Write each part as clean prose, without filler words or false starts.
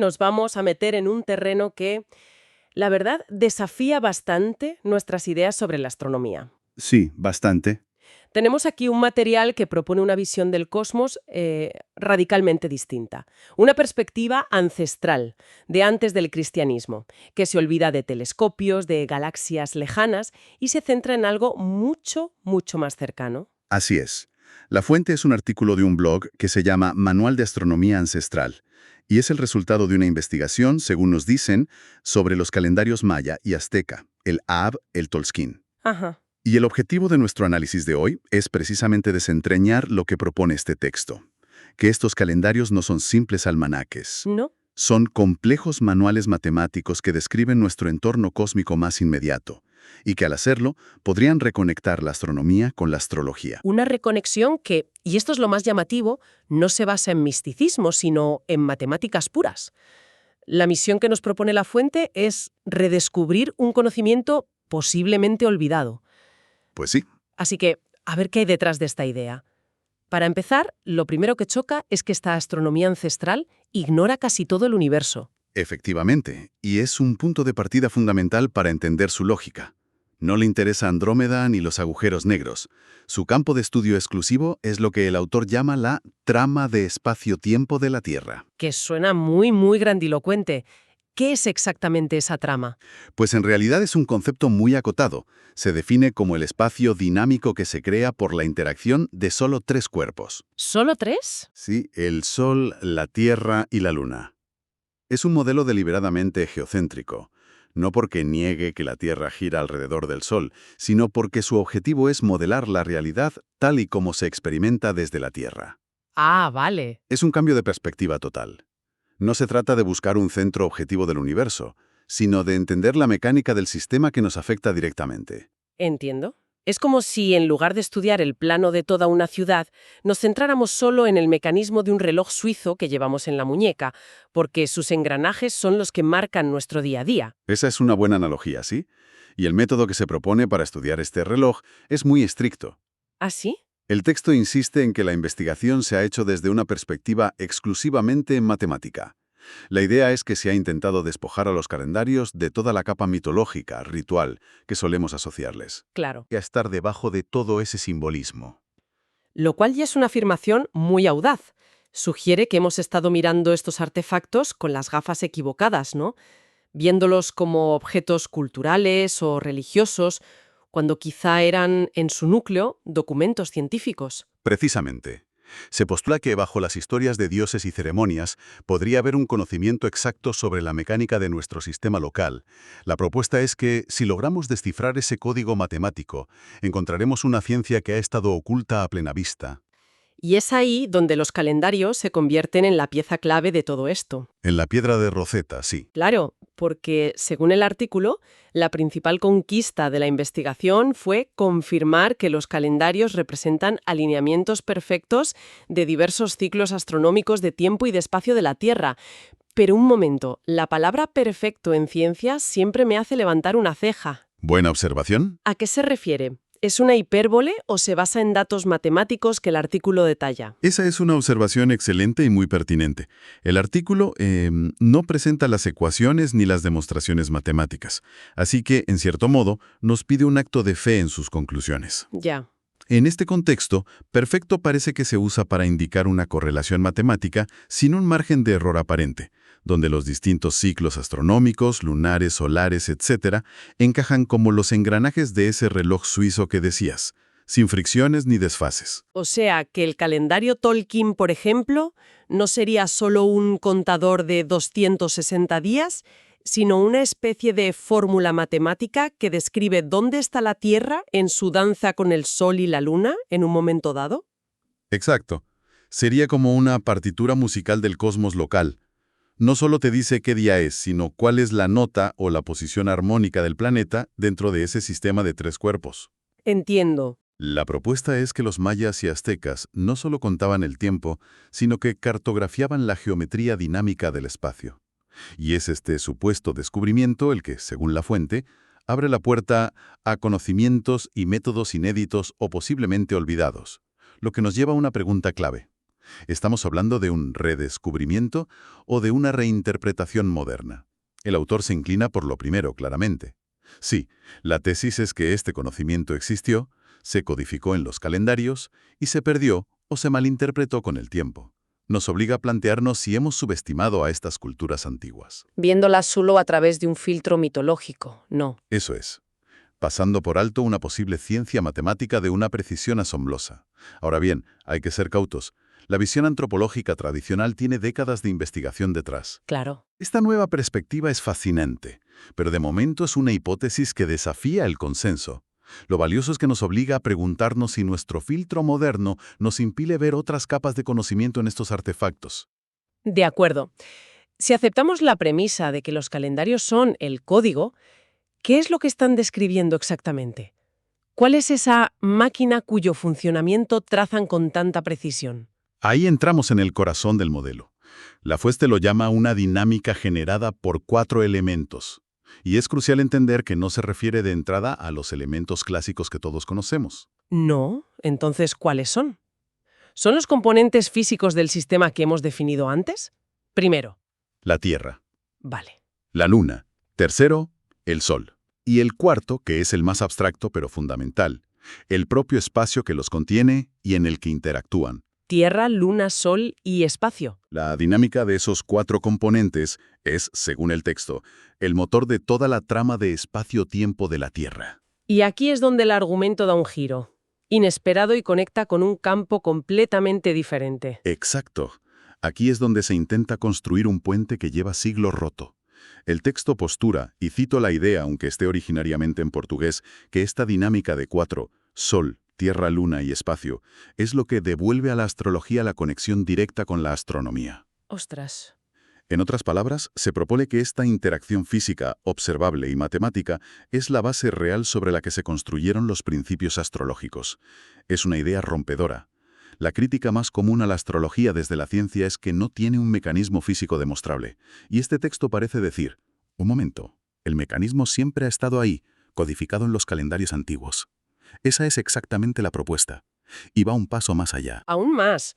nos vamos a meter en un terreno que, la verdad, desafía bastante nuestras ideas sobre la astronomía. Sí, bastante. Tenemos aquí un material que propone una visión del cosmos radicalmente distinta. Una perspectiva ancestral, de antes del cristianismo, que se olvida de telescopios, de galaxias lejanas y se centra en algo mucho, mucho más cercano. Así es. La fuente es un artículo de un blog que se llama Manual de Astronomía Ancestral, y es el resultado de una investigación, según nos dicen, sobre los calendarios maya y azteca, el Ab, el Tolskien. Ajá. Y el objetivo de nuestro análisis de hoy es precisamente desentrañar lo que propone este texto, que estos calendarios no son simples almanaques. ¿No? Son complejos manuales matemáticos que describen nuestro entorno cósmico más inmediato, y que al hacerlo podrían reconectar la astronomía con la astrología. Una reconexión que, y esto es lo más llamativo, no se basa en misticismo, sino en matemáticas puras. La misión que nos propone la fuente es redescubrir un conocimiento posiblemente olvidado. Pues sí, Así que, a ver qué hay detrás de esta idea. Para empezar, lo primero que choca es que esta astronomía ancestral ignora casi todo el universo. efectivamente, y es un punto de partida fundamental para entender su lógica. No le interesa Andrómeda ni los agujeros negros. Su campo de estudio exclusivo es lo que el autor llama la trama de espacio-tiempo de la Tierra. Que suena muy, muy grandilocuente. ¿Qué es exactamente esa trama? Pues en realidad es un concepto muy acotado. Se define como el espacio dinámico que se crea por la interacción de solo tres cuerpos. ¿Solo tres? Sí, el Sol, la Tierra y la Luna. Es un modelo deliberadamente geocéntrico, no porque niegue que la Tierra gira alrededor del Sol, sino porque su objetivo es modelar la realidad tal y como se experimenta desde la Tierra. Ah, vale. Es un cambio de perspectiva total. No se trata de buscar un centro objetivo del universo, sino de entender la mecánica del sistema que nos afecta directamente. Entiendo. Es como si, en lugar de estudiar el plano de toda una ciudad, nos centráramos solo en el mecanismo de un reloj suizo que llevamos en la muñeca, porque sus engranajes son los que marcan nuestro día a día. Esa es una buena analogía, ¿sí? Y el método que se propone para estudiar este reloj es muy estricto. ¿Ah, sí? El texto insiste en que la investigación se ha hecho desde una perspectiva exclusivamente matemática. La idea es que se ha intentado despojar a los calendarios de toda la capa mitológica, ritual, que solemos asociarles, Claro. y a estar debajo de todo ese simbolismo. Lo cual ya es una afirmación muy audaz. Sugiere que hemos estado mirando estos artefactos con las gafas equivocadas, ¿no? Viéndolos como objetos culturales o religiosos, cuando quizá eran, en su núcleo, documentos científicos. Precisamente. Se postula que bajo las historias de dioses y ceremonias podría haber un conocimiento exacto sobre la mecánica de nuestro sistema local. La propuesta es que, si logramos descifrar ese código matemático, encontraremos una ciencia que ha estado oculta a plena vista. Y es ahí donde los calendarios se convierten en la pieza clave de todo esto. En la piedra de Rosetta, sí. Claro, porque, según el artículo, la principal conquista de la investigación fue confirmar que los calendarios representan alineamientos perfectos de diversos ciclos astronómicos de tiempo y de espacio de la Tierra. Pero un momento, la palabra perfecto en ciencia siempre me hace levantar una ceja. Buena observación. ¿A qué se refiere? ¿Es una hipérbole o se basa en datos matemáticos que el artículo detalla? Esa es una observación excelente y muy pertinente. El artículo no presenta las ecuaciones ni las demostraciones matemáticas, así que, en cierto modo, nos pide un acto de fe en sus conclusiones. Ya. En este contexto, perfecto parece que se usa para indicar una correlación matemática sin un margen de error aparente, donde los distintos ciclos astronómicos, lunares, solares, etc., encajan como los engranajes de ese reloj suizo que decías, sin fricciones ni desfases. O sea, que el calendario Tolkien, por ejemplo, no sería solo un contador de 260 días, sino una especie de fórmula matemática que describe dónde está la Tierra en su danza con el Sol y la Luna en un momento dado. Exacto. Sería como una partitura musical del cosmos local. No solo te dice qué día es, sino cuál es la nota o la posición armónica del planeta dentro de ese sistema de tres cuerpos. Entiendo. La propuesta es que los mayas y aztecas no solo contaban el tiempo, sino que cartografiaban la geometría dinámica del espacio. Y es este supuesto descubrimiento el que, según la fuente, abre la puerta a conocimientos y métodos inéditos o posiblemente olvidados, lo que nos lleva a una pregunta clave. ¿Estamos hablando de un redescubrimiento o de una reinterpretación moderna? El autor se inclina por lo primero, claramente. Sí, la tesis es que este conocimiento existió, se codificó en los calendarios y se perdió o se malinterpretó con el tiempo. Nos obliga a plantearnos si hemos subestimado a estas culturas antiguas. Viéndolas solo a través de un filtro mitológico, no. Eso es, pasando por alto una posible ciencia matemática de una precisión asombrosa. Ahora bien, hay que ser cautos. La visión antropológica tradicional tiene décadas de investigación detrás. Claro. Esta nueva perspectiva es fascinante, pero de momento es una hipótesis que desafía el consenso. Lo valioso es que nos obliga a preguntarnos si nuestro filtro moderno nos impide ver otras capas de conocimiento en estos artefactos. De acuerdo. Si aceptamos la premisa de que los calendarios son el código, ¿qué es lo que están describiendo exactamente? ¿Cuál es esa máquina cuyo funcionamiento trazan con tanta precisión? Ahí entramos en el corazón del modelo. Lafuente lo llama una dinámica generada por 4 elementos. Y es crucial entender que no se refiere de entrada a los elementos clásicos que todos conocemos. No, entonces, ¿cuáles son? ¿Son los componentes físicos del sistema que hemos definido antes? Primero. La Tierra, Vale. la Luna. Tercero, el Sol. Y el cuarto, que es el más abstracto pero fundamental, el propio espacio que los contiene y en el que interactúan. Tierra, luna, sol y espacio. La dinámica de esos 4 componentes es, según el texto, el motor de toda la trama de espacio-tiempo de la Tierra. Y aquí es donde el argumento da un giro. Inesperado y conecta con un campo completamente diferente. Exacto. Aquí es donde se intenta construir un puente que lleva siglos roto. El texto postura, y cito la idea, aunque esté originariamente en portugués, que esta dinámica de 4, Sol, Tierra, Luna y espacio, es lo que devuelve a la astrología la conexión directa con la astronomía. Ostras. En otras palabras, se propone que esta interacción física, observable y matemática es la base real sobre la que se construyeron los principios astrológicos. Es una idea rompedora. La crítica más común a la astrología desde la ciencia es que no tiene un mecanismo físico demostrable. Y este texto parece decir, un momento, el mecanismo siempre ha estado ahí, codificado en los calendarios antiguos. Esa es exactamente la propuesta. Y va un paso más allá. Aún más.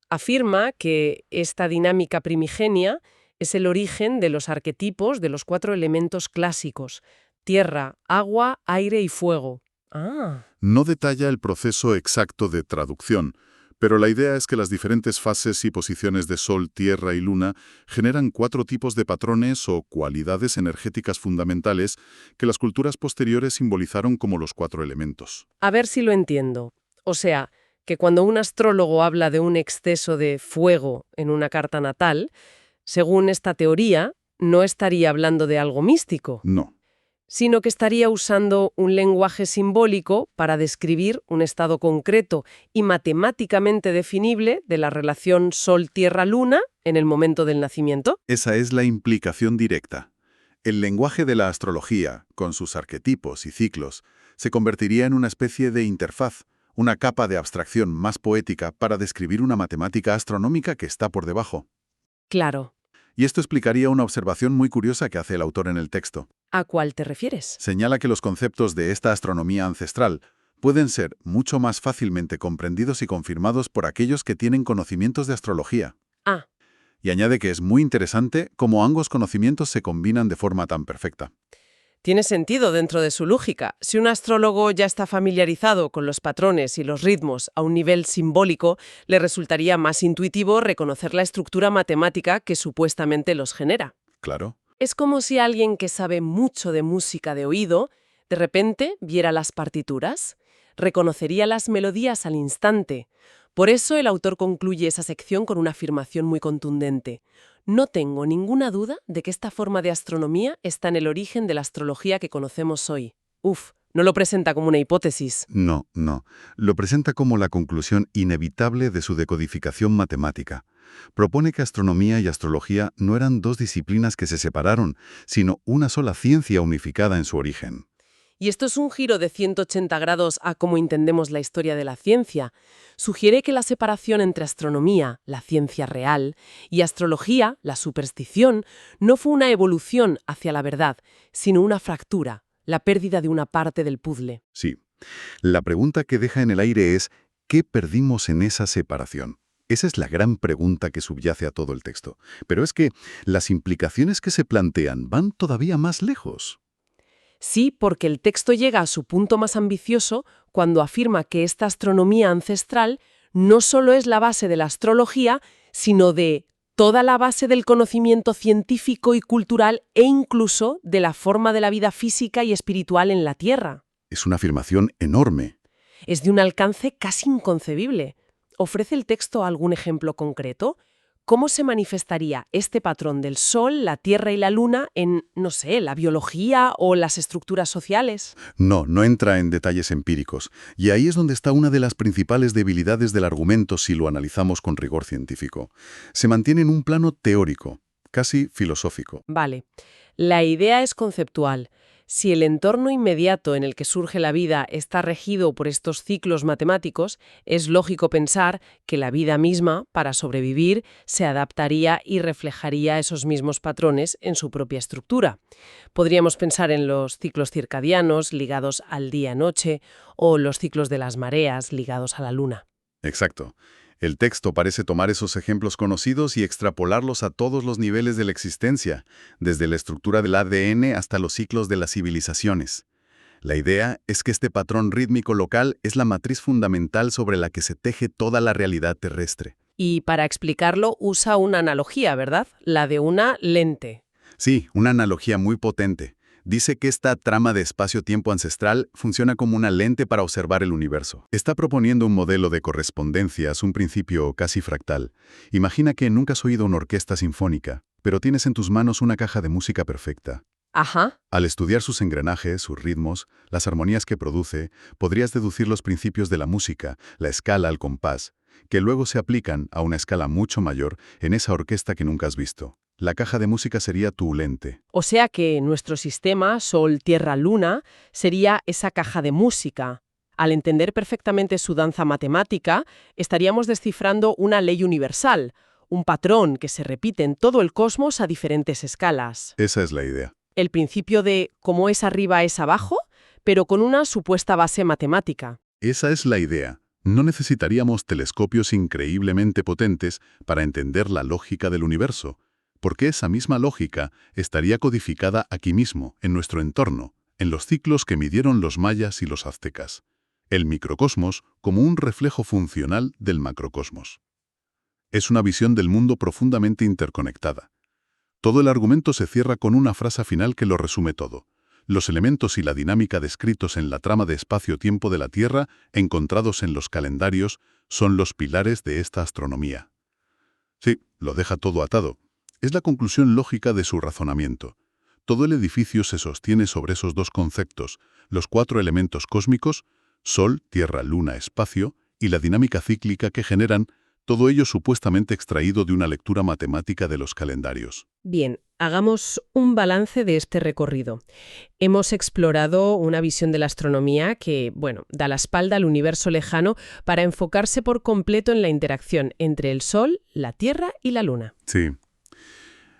Afirma que esta dinámica primigenia es el origen de los arquetipos de los 4 elementos clásicos: tierra, agua, aire y fuego. Ah. No detalla el proceso exacto de traducción, pero la idea es que las diferentes fases y posiciones de Sol, Tierra y Luna generan 4 tipos de patrones o cualidades energéticas fundamentales que las culturas posteriores simbolizaron como los 4 elementos. A ver si lo entiendo. O sea, que cuando un astrólogo habla de un exceso de fuego en una carta natal, según esta teoría, no estaría hablando de algo místico, No. sino que estaría usando un lenguaje simbólico para describir un estado concreto y matemáticamente definible de la relación Sol-Tierra-Luna en el momento del nacimiento. Esa es la implicación directa. El lenguaje de la astrología, con sus arquetipos y ciclos, se convertiría en una especie de interfaz, una capa de abstracción más poética para describir una matemática astronómica que está por debajo. Claro. Y esto explicaría una observación muy curiosa que hace el autor en el texto. ¿A cuál te refieres? Señala que los conceptos de esta astronomía ancestral pueden ser mucho más fácilmente comprendidos y confirmados por aquellos que tienen conocimientos de astrología. Ah. Y añade que es muy interesante cómo ambos conocimientos se combinan de forma tan perfecta. Tiene sentido dentro de su lógica. Si un astrólogo ya está familiarizado con los patrones y los ritmos a un nivel simbólico, le resultaría más intuitivo reconocer la estructura matemática que supuestamente los genera. Claro. Es como si alguien que sabe mucho de música de oído, de repente viera las partituras, reconocería las melodías al instante. Por eso el autor concluye esa sección con una afirmación muy contundente. No tengo ninguna duda de que esta forma de astronomía está en el origen de la astrología que conocemos hoy. No lo presenta como una hipótesis. No. Lo presenta como la conclusión inevitable de su decodificación matemática. Propone que astronomía y astrología no eran 2 disciplinas que se separaron, sino una sola ciencia unificada en su origen. Y esto es un giro de 180 grados a cómo entendemos la historia de la ciencia. Sugiere que la separación entre astronomía, la ciencia real, y astrología, la superstición, no fue una evolución hacia la verdad, sino una fractura, la pérdida de una parte del puzzle. Sí. La pregunta que deja en el aire es, ¿qué perdimos en esa separación? Esa es la gran pregunta que subyace a todo el texto. Pero es que las implicaciones que se plantean van todavía más lejos. Sí, porque el texto llega a su punto más ambicioso cuando afirma que esta astronomía ancestral no solo es la base de la astrología, sino de toda la base del conocimiento científico y cultural e incluso de la forma de la vida física y espiritual en la Tierra. Es una afirmación enorme. Es de un alcance casi inconcebible. ¿Ofrece el texto algún ejemplo concreto? ¿Cómo se manifestaría este patrón del Sol, la Tierra y la Luna en, no sé, la biología o las estructuras sociales? No entra en detalles empíricos. Y ahí es donde está una de las principales debilidades del argumento si lo analizamos con rigor científico. Se mantiene en un plano teórico, casi filosófico. Vale. La idea es conceptual. Si el entorno inmediato en el que surge la vida está regido por estos ciclos matemáticos, es lógico pensar que la vida misma, para sobrevivir, se adaptaría y reflejaría esos mismos patrones en su propia estructura. Podríamos pensar en los ciclos circadianos ligados al día-noche o los ciclos de las mareas ligados a la luna. Exacto. El texto parece tomar esos ejemplos conocidos y extrapolarlos a todos los niveles de la existencia, desde la estructura del ADN hasta los ciclos de las civilizaciones. La idea es que este patrón rítmico local es la matriz fundamental sobre la que se teje toda la realidad terrestre. Y para explicarlo usa una analogía, ¿verdad? La de una lente. Sí, una analogía muy potente. Dice que esta trama de espacio-tiempo ancestral funciona como una lente para observar el universo. Está proponiendo un modelo de correspondencias, un principio casi fractal. Imagina que nunca has oído una orquesta sinfónica, pero tienes en tus manos una caja de música perfecta. Ajá. Al estudiar sus engranajes, sus ritmos, las armonías que produce, podrías deducir los principios de la música, la escala al compás, que luego se aplican a una escala mucho mayor en esa orquesta que nunca has visto. La caja de música sería tu lente. O sea que nuestro sistema, Sol, Tierra, Luna, sería esa caja de música. Al entender perfectamente su danza matemática, estaríamos descifrando una ley universal, un patrón que se repite en todo el cosmos a diferentes escalas. Esa es la idea. El principio de cómo es arriba es abajo, pero con una supuesta base matemática. Esa es la idea. No necesitaríamos telescopios increíblemente potentes para entender la lógica del universo, porque esa misma lógica estaría codificada aquí mismo, en nuestro entorno, en los ciclos que midieron los mayas y los aztecas. El microcosmos como un reflejo funcional del macrocosmos. Es una visión del mundo profundamente interconectada. Todo el argumento se cierra con una frase final que lo resume todo. Los elementos y la dinámica descritos en la trama de espacio-tiempo de la Tierra, encontrados en los calendarios, son los pilares de esta astronomía. Sí, lo deja todo atado. Es la conclusión lógica de su razonamiento. Todo el edificio se sostiene sobre esos dos conceptos, los 4 elementos cósmicos, Sol, Tierra, Luna, Espacio, y la dinámica cíclica que generan, todo ello supuestamente extraído de una lectura matemática de los calendarios. Bien, hagamos un balance de este recorrido. Hemos explorado una visión de la astronomía que, da la espalda al universo lejano para enfocarse por completo en la interacción entre el Sol, la Tierra y la Luna. Sí.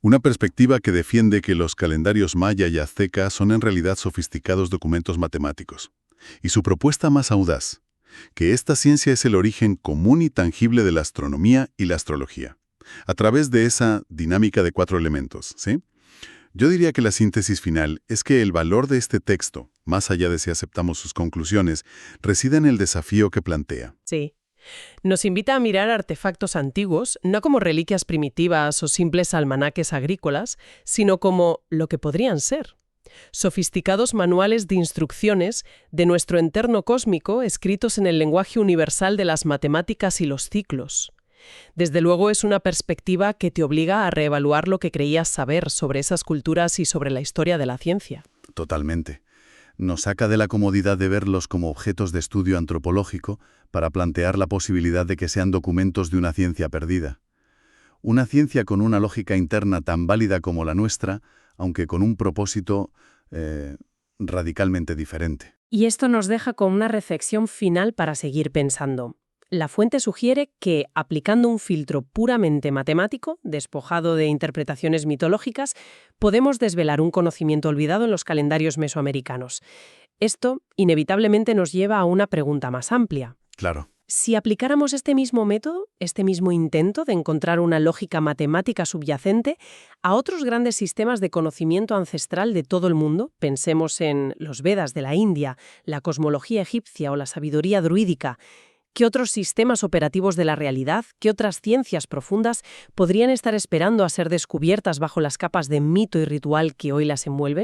Una perspectiva que defiende que los calendarios maya y azteca son en realidad sofisticados documentos matemáticos. Y su propuesta más audaz, que esta ciencia es el origen común y tangible de la astronomía y la astrología, a través de esa dinámica de 4 elementos, ¿sí? Yo diría que la síntesis final es que el valor de este texto, más allá de si aceptamos sus conclusiones, reside en el desafío que plantea. Sí. Nos invita a mirar artefactos antiguos, no como reliquias primitivas o simples almanaques agrícolas, sino como lo que podrían ser. Sofisticados manuales de instrucciones de nuestro entorno cósmico escritos en el lenguaje universal de las matemáticas y los ciclos. Desde luego es una perspectiva que te obliga a reevaluar lo que creías saber sobre esas culturas y sobre la historia de la ciencia. Totalmente. Nos saca de la comodidad de verlos como objetos de estudio antropológico para plantear la posibilidad de que sean documentos de una ciencia perdida. Una ciencia con una lógica interna tan válida como la nuestra, aunque con un propósito radicalmente diferente. Y esto nos deja con una reflexión final para seguir pensando. La fuente sugiere que, aplicando un filtro puramente matemático, despojado de interpretaciones mitológicas, podemos desvelar un conocimiento olvidado en los calendarios mesoamericanos. Esto, inevitablemente, nos lleva a una pregunta más amplia. Claro. Si aplicáramos este mismo método, este mismo intento de encontrar una lógica matemática subyacente a otros grandes sistemas de conocimiento ancestral de todo el mundo, pensemos en los Vedas de la India, la cosmología egipcia o la sabiduría druídica, ¿qué otros sistemas operativos de la realidad, qué otras ciencias profundas podrían estar esperando a ser descubiertas bajo las capas de mito y ritual que hoy las envuelven?